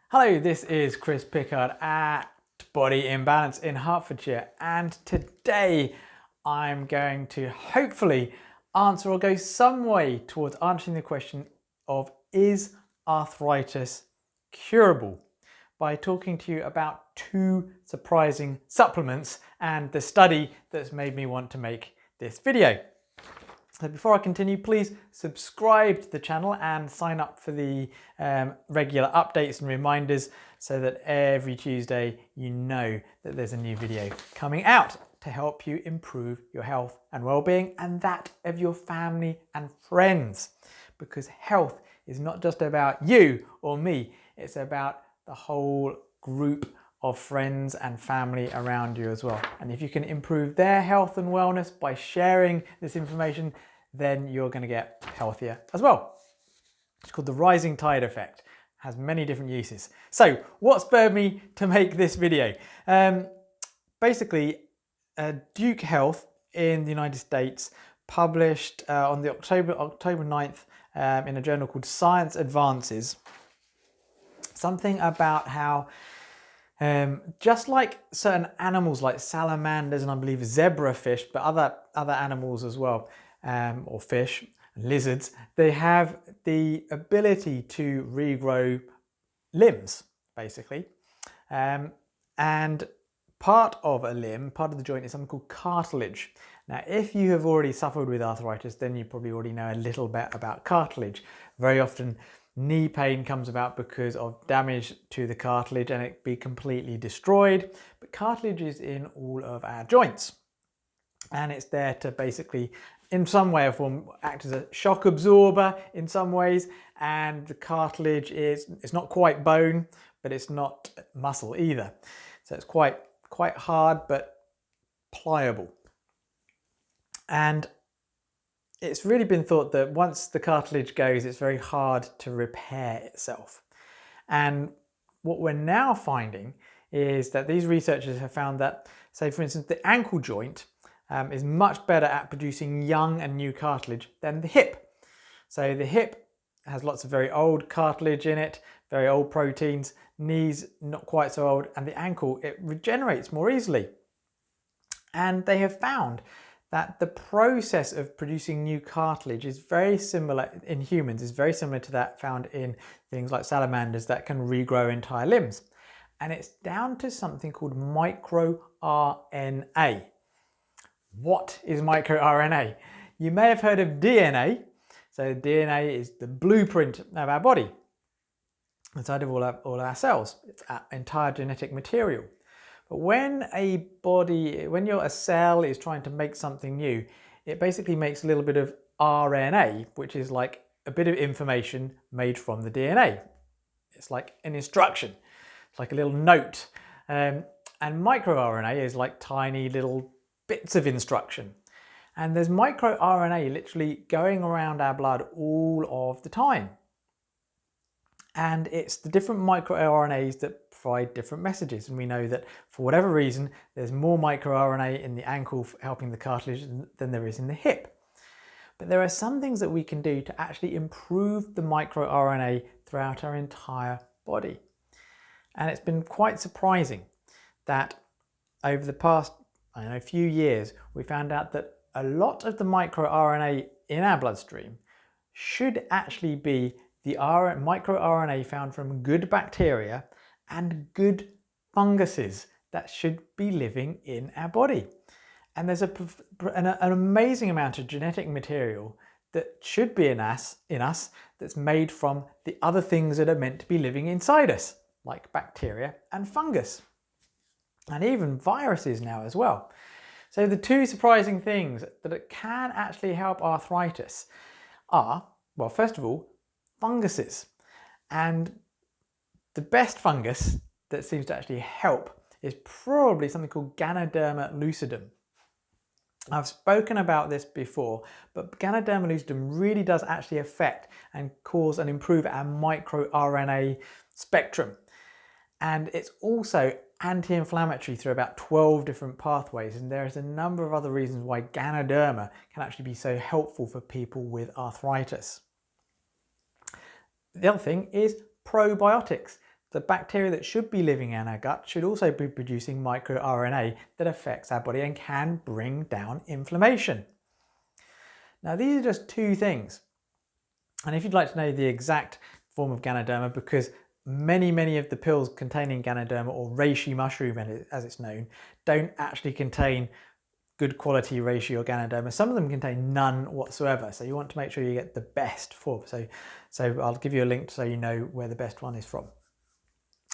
Hello, this is Chris Pickard at Body Imbalance in Hertfordshire, and today I'm going to hopefully answer or go some way towards answering the question of is arthritis curable, by talking to you about two surprising supplements and the study that's made me want to make this video. So before I continue, please subscribe to the channel and sign up for the regular updates and reminders so that every Tuesday you know that there's a new video coming out to help you improve your health and well-being and that of your family and friends. Because health is not just about you or me, it's about the whole group of friends and family around you as well. And if you can improve their health and wellness by sharing this information, then you're going to get healthier as well. It's called the rising tide effect. It has many different uses. So what spurred me to make this video? Basically, Duke Health in the United States published on the October 9th in a journal called Science Advances something about how just like certain animals like salamanders and I believe zebrafish, but other animals as well, or fish, lizards, they have the ability to regrow limbs, basically. And part of a limb, part of the joint, is something called cartilage. Now, if you have already suffered with arthritis, then you probably already know a little bit about cartilage. Very often, knee pain comes about because of damage to the cartilage and it be completely destroyed. But cartilage is in all of our joints. And it's there to basically, in some way or form, act as a shock absorber in some ways. And the cartilage it's not quite bone, but it's not muscle either. So it's quite hard, but pliable. And it's really been thought that once the cartilage goes, it's very hard to repair itself. And what we're now finding is that these researchers have found that, say for instance, the ankle joint is much better at producing young and new cartilage than the hip. So the hip has lots of very old cartilage in it, very old proteins, knees not quite so old, and the ankle, it regenerates more easily. And they have found that the process of producing new cartilage is very similar in humans, is very similar to that found in things like salamanders that can regrow entire limbs. And it's down to something called microRNA. What is microRNA? You may have heard of DNA. So DNA is the blueprint of our body, inside of all our cells. It's our entire genetic material. But when a cell is trying to make something new, it basically makes a little bit of RNA, which is like a bit of information made from the DNA. It's like an instruction. It's like a little note. And microRNA is like tiny little bits of instruction. And there's microRNA literally going around our blood all of the time. And it's the different microRNAs that provide different messages. And we know that for whatever reason, there's more microRNA in the ankle helping the cartilage than there is in the hip. But there are some things that we can do to actually improve the microRNA throughout our entire body. And it's been quite surprising that over the past, few years, we found out that a lot of the microRNA in our bloodstream should actually be the microRNA found from good bacteria and good funguses that should be living in our body. And there's an amazing amount of genetic material that should be in us that's made from the other things that are meant to be living inside us, like bacteria and fungus, and even viruses now as well. So the two surprising things that can actually help arthritis are, well, first of all, funguses. And the best fungus that seems to actually help is probably something called Ganoderma lucidum. I've spoken about this before, but Ganoderma lucidum really does actually affect and cause and improve our microRNA spectrum. And it's also anti-inflammatory through about 12 different pathways, and there is a number of other reasons why Ganoderma can actually be so helpful for people with arthritis. The other thing is probiotics. the bacteria that should be living in our gut should also be producing microRNA that affects our body and can bring down inflammation. Now, these are just two things. And if you'd like to know the exact form of Ganoderma, because many of the pills containing Ganoderma, or reishi mushroom as it's known, don't actually contain good quality reishi or Ganoderma. Some of them contain none whatsoever. So you want to make sure you get the best form. So I'll give you a link so you know where the best one is from.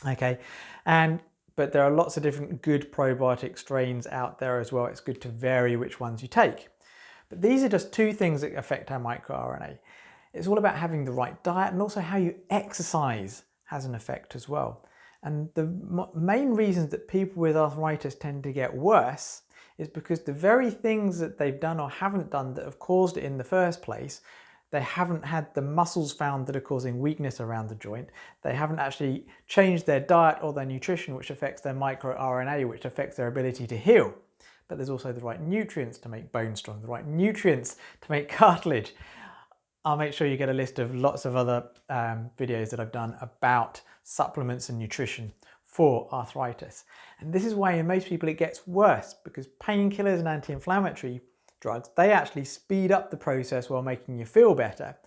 Okay, but there are lots of different good probiotic strains out there as well. It's good to vary which ones you take. But these are just two things that affect our microRNA. It's all about having the right diet, and also how you exercise has an effect as well. And the main reasons that people with arthritis tend to get worse is because the very things that they've done or haven't done that have caused it in the first place, they haven't had the muscles found that are causing weakness around the joint. They haven't actually changed their diet or their nutrition, which affects their microRNA, which affects their ability to heal. But there's also the right nutrients to make bone strong, the right nutrients to make cartilage. I'll make sure you get a list of lots of other videos that I've done about supplements and nutrition for arthritis. And this is why in most people it gets worse, because painkillers and anti-inflammatory drugs, they actually speed up the process while making you feel better,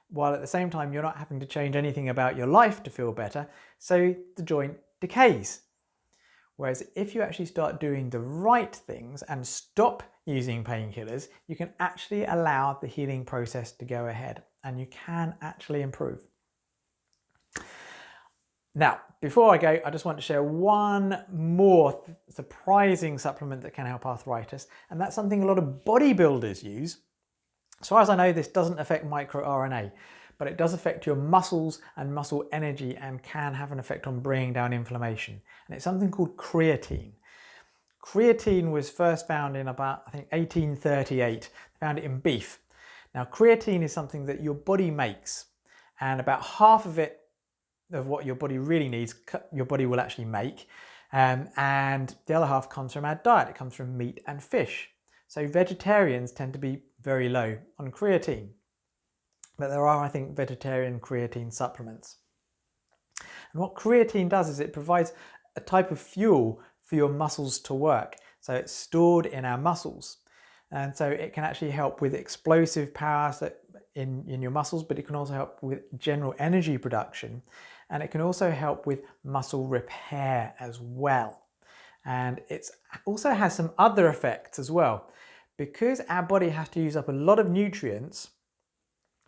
while at the same time you're not having to change anything about your life to feel better, so the joint decays. Whereas if you actually start doing the right things and stop using painkillers, you can actually allow the healing process to go ahead, and you can actually improve. Now, before I go, I just want to share one more surprising supplement that can help arthritis, and that's something a lot of bodybuilders use. As far as I know, this doesn't affect microRNA, but it does affect your muscles and muscle energy and can have an effect on bringing down inflammation. And it's something called creatine. Creatine was first found in about, I think, 1838. They found it in beef. Now, creatine is something that your body makes, and about half of it, of what your body really needs, your body will actually make. And the other half comes from our diet. It comes from meat and fish. So vegetarians tend to be very low on creatine. But there are, I think, vegetarian creatine supplements. And what creatine does is it provides a type of fuel for your muscles to work. So it's stored in our muscles. And so it can actually help with explosive power in your muscles, but it can also help with general energy production. And it can also help with muscle repair as well. And it also has some other effects as well. Because our body has to use up a lot of nutrients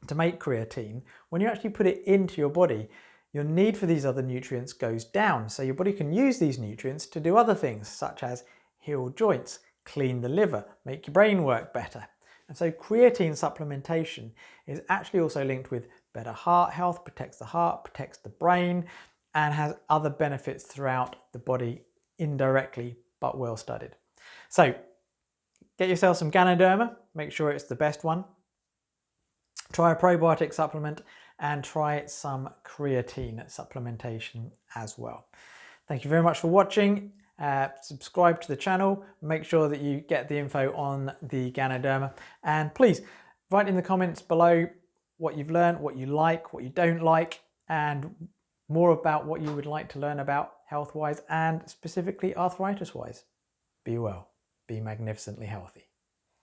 to make creatine, when you actually put it into your body, your need for these other nutrients goes down. So your body can use these nutrients to do other things, such as heal joints, clean the liver, make your brain work better. And so creatine supplementation is actually also linked with better heart health, protects the heart, protects the brain, and has other benefits throughout the body indirectly, but well studied. So get yourself some Ganoderma, make sure it's the best one. Try a probiotic supplement and try some creatine supplementation as well. Thank you very much for watching. Subscribe to the channel, make sure that you get the info on the Ganoderma, and please write in the comments below what you've learned, what you like, what you don't like, and more about what you would like to learn about health-wise and specifically arthritis-wise. Be well, be magnificently healthy.